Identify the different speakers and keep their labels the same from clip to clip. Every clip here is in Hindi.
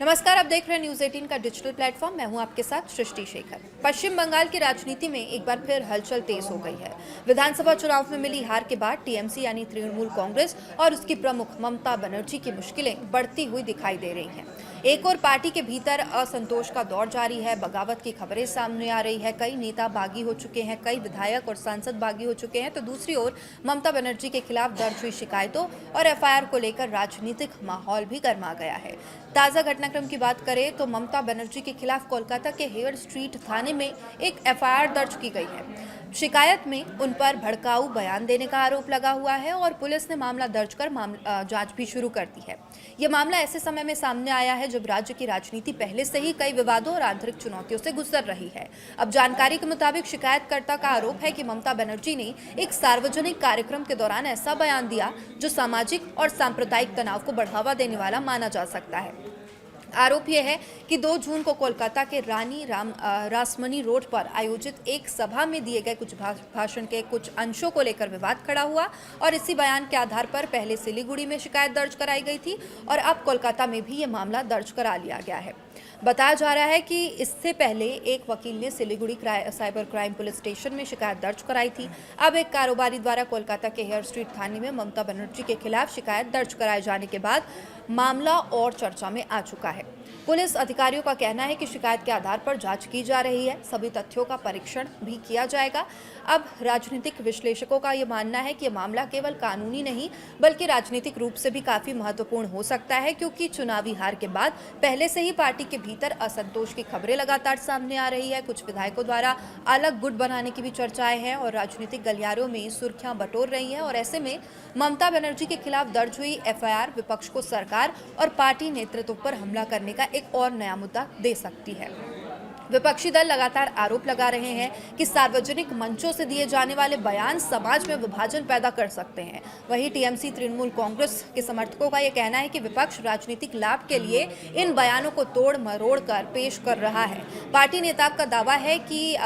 Speaker 1: नमस्कार, आप देख रहे हैं न्यूज 18 का डिजिटल प्लेटफॉर्म। मैं हूं आपके साथ सृष्टि शेखर। पश्चिम बंगाल की राजनीति में एक बार फिर हलचल तेज हो गई है। विधानसभा चुनाव में मिली हार के बाद टीएमसी यानी तृणमूल कांग्रेस और उसकी प्रमुख ममता बनर्जी की मुश्किलें बढ़ती हुई दिखाई दे रही हैं। एक और पार्टी के भीतर असंतोष का दौर जारी है। बगावत की खबरें सामने आ रही है। कई नेता बागी हो चुके हैं, कई विधायक और सांसद बागी हो चुके हैं। तो दूसरी ओर ममता बनर्जी के खिलाफ दर्ज हुई शिकायतों और एफआईआर को लेकर राजनीतिक माहौल भी गर्मा गया है। ताज़ा घटनाक्रम की बात करें तो ममता बनर्जी के खिलाफ कोलकाता के हेयर स्ट्रीट थाने में एक एफआईआर दर्ज की गई है। शिकायत में उन पर भड़काऊ बयान देने का आरोप लगा हुआ है और पुलिस ने मामला दर्ज कर जांच भी शुरू कर दी है। ये मामला ऐसे समय में सामने आया है जब राज्य की राजनीति पहले से ही कई विवादों और आंतरिक चुनौतियों से गुजर रही है। अब जानकारी के मुताबिक शिकायतकर्ता का आरोप है कि ममता बनर्जी ने एक सार्वजनिक कार्यक्रम के दौरान ऐसा बयान दिया जो सामाजिक और सांप्रदायिक तनाव को बढ़ावा देने वाला माना जा सकता है। आरोप यह है कि 2 जून को कोलकाता के रानी रासमनी रोड पर आयोजित एक सभा में दिए गए कुछ भाषण के कुछ अंशों को लेकर विवाद खड़ा हुआ और इसी बयान के आधार पर पहले सिलीगुड़ी में शिकायत दर्ज कराई गई थी और अब कोलकाता में भी ये मामला दर्ज करा लिया गया है। बताया जा रहा है कि इससे पहले एक वकील ने Siliguri cyber crime police station में शिकायत दर्ज कराई थी। अब एक कारोबारी द्वारा कोलकाता के हेयर स्ट्रीट थाने में ममता बनर्जी के खिलाफ शिकायत दर्ज कराए जाने के बाद मामला और चर्चा में आ चुका है। पुलिस अधिकारियों का कहना है कि शिकायत के आधार पर जांच की जा रही है, सभी तथ्यों का परीक्षण भी किया जाएगा। अब राजनीतिक विश्लेषकों का यह मानना है कि यह मामला केवल कानूनी नहीं बल्कि राजनीतिक रूप से भी काफी महत्वपूर्ण हो सकता है, क्योंकि चुनावी हार के बाद पहले से ही पार्टी के भीतर असंतोष की खबरें लगातार सामने आ रही है। कुछ विधायकों द्वारा अलग गुट बनाने की भी चर्चाएं हैं और राजनीतिक गलियारों में सुर्खियां बटोर रही हैं और ऐसे में ममता बनर्जी के खिलाफ दर्ज हुई एफआईआर विपक्ष को सरकार और पार्टी नेतृत्व पर हमला करने का एक और नया मुद्दा दे सकती है। विपक्षी दल लगातार आरोप लगा रहे हैं कि सार्वजनिक मंचों से दिए जाने वाले बयान समाज में विभाजन पैदा कर सकते हैं। वहीं टीएमसी तृणमूल कांग्रेस के समर्थकों का यह कहना है कि विपक्ष राजनीतिक लाभ के लिए इन बयानों को तोड़ मरोड़ कर पेश कर रहा है। पार्टी नेता का दावा है कि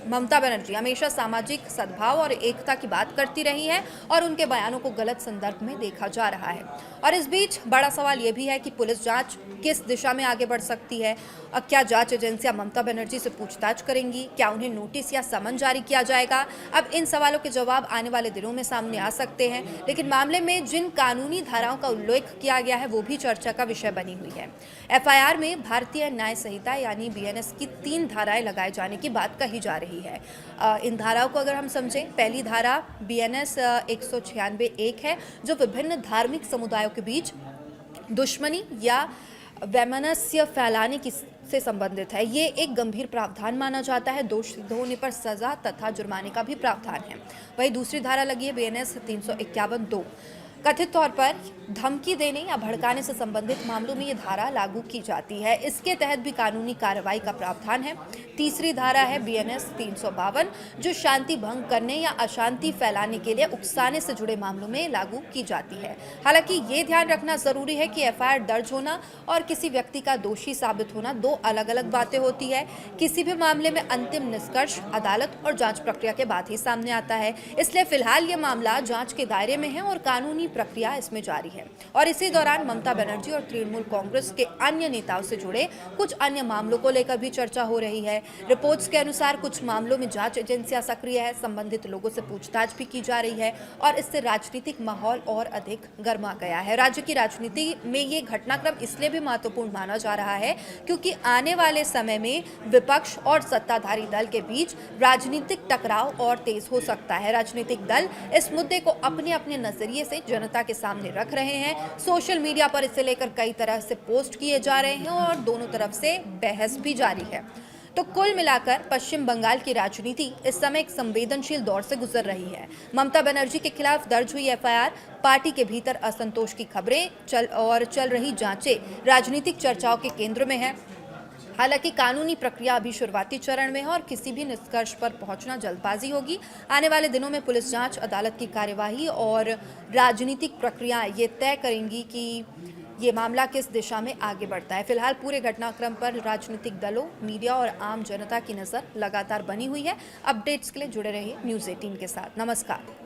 Speaker 1: ममता बनर्जी हमेशा सामाजिक सद्भाव और एकता की बात करती रही है और उनके बयानों को गलत संदर्भ में देखा जा रहा है। और इस बीच बड़ा सवाल यह भी है कि पुलिस जांच किस दिशा में आगे बढ़ सकती है। क्या जांच एजेंसियां ममता बनर्जी से पूछताछ करेंगी? क्या उन्हें नोटिस या समन जारी किया जाएगा? अब इन सवालों के जवाब आने वाले दिनों में सामने आ सकते हैं, लेकिन मामले में जिन कानूनी धाराओं का उल्लेख किया गया है वो भी चर्चा का विषय बनी हुई है। एफआईआर में भारतीय न्याय संहिता यानी बीएनएस की 3 धाराएं लगाए जाने की बात कही जा रही है। इन धाराओं को अगर हम समझें, पहली धारा बीएनएस 196(1) है जो विभिन्न धार्मिक समुदायों के बीच दुश्मनी या वैमनस्य फैलाने की से संबंधित है। ये एक गंभीर प्रावधान माना जाता है। दोष सिद्ध होने पर सजा तथा जुर्माने का भी प्रावधान है। वही दूसरी धारा लगी है बीएनएस 351(2). कथित तौर पर धमकी देने या भड़काने से संबंधित मामलों में ये धारा लागू की जाती है। इसके तहत भी कानूनी कार्रवाई का प्रावधान है। तीसरी धारा है बीएनएस 352 जो शांति भंग करने या अशांति फैलाने के लिए उकसाने से जुड़े मामलों में लागू की जाती है। हालांकि ये ध्यान रखना जरूरी है कि एफआईआर दर्ज होना और किसी व्यक्ति का दोषी साबित होना 2 अलग-अलग बातें होती है। किसी भी मामले में अंतिम निष्कर्ष अदालत और जांच प्रक्रिया के बाद ही सामने आता है। इसलिए फिलहाल ये मामला जांच के दायरे में है और कानूनी प्रक्रिया इसमें जारी है। और इसी दौरान ममता बनर्जी और तृणमूल कांग्रेस के अन्य नेताओं से जुड़े कुछ अन्य मामलों को लेकर भी चर्चा हो रही है। रिपोर्ट्स के अनुसार कुछ मामलों में जांच एजेंसियां सक्रिय है, संबंधित लोगों से पूछताछ भी की जा रही है और इससे राजनीतिक माहौल और अधिक गर्मा गया है। राज्य की राजनीति में ये घटनाक्रम इसलिए भी महत्वपूर्ण माना जा रहा है क्योंकि आने वाले समय में विपक्ष और सत्ताधारी दल के बीच राजनीतिक टकराव और तेज हो सकता है। राजनीतिक दल इस मुद्दे को अपने अपने नजरिए से जनता के सामने रख रहे हैं। सोशल मीडिया पर इसे लेकर कई तरह से पोस्ट किए जा रहे हैं और दोनों तरफ से बहस भी जारी है। तो कुल मिलाकर पश्चिम बंगाल की राजनीति इस समय एक संवेदनशील दौर से गुजर रही है। ममता बनर्जी के खिलाफ दर्ज हुई एफआईआर, पार्टी के भीतर असंतोष की खबरें चल रही जांचें राजनीतिक चर्चाओं के केंद्र में है। हालांकि कानूनी प्रक्रिया अभी शुरुआती चरण में है और किसी भी निष्कर्ष पर पहुंचना जल्दबाजी होगी। आने वाले दिनों में पुलिस जांच, अदालत की कार्यवाही और राजनीतिक प्रक्रियाएं ये तय करेंगी कि ये मामला किस दिशा में आगे बढ़ता है। फिलहाल पूरे घटनाक्रम पर राजनीतिक दलों, मीडिया और आम जनता की नज़र लगातार बनी हुई है। अपडेट्स के लिए जुड़े रहिए न्यूज़ 18 के साथ। नमस्कार।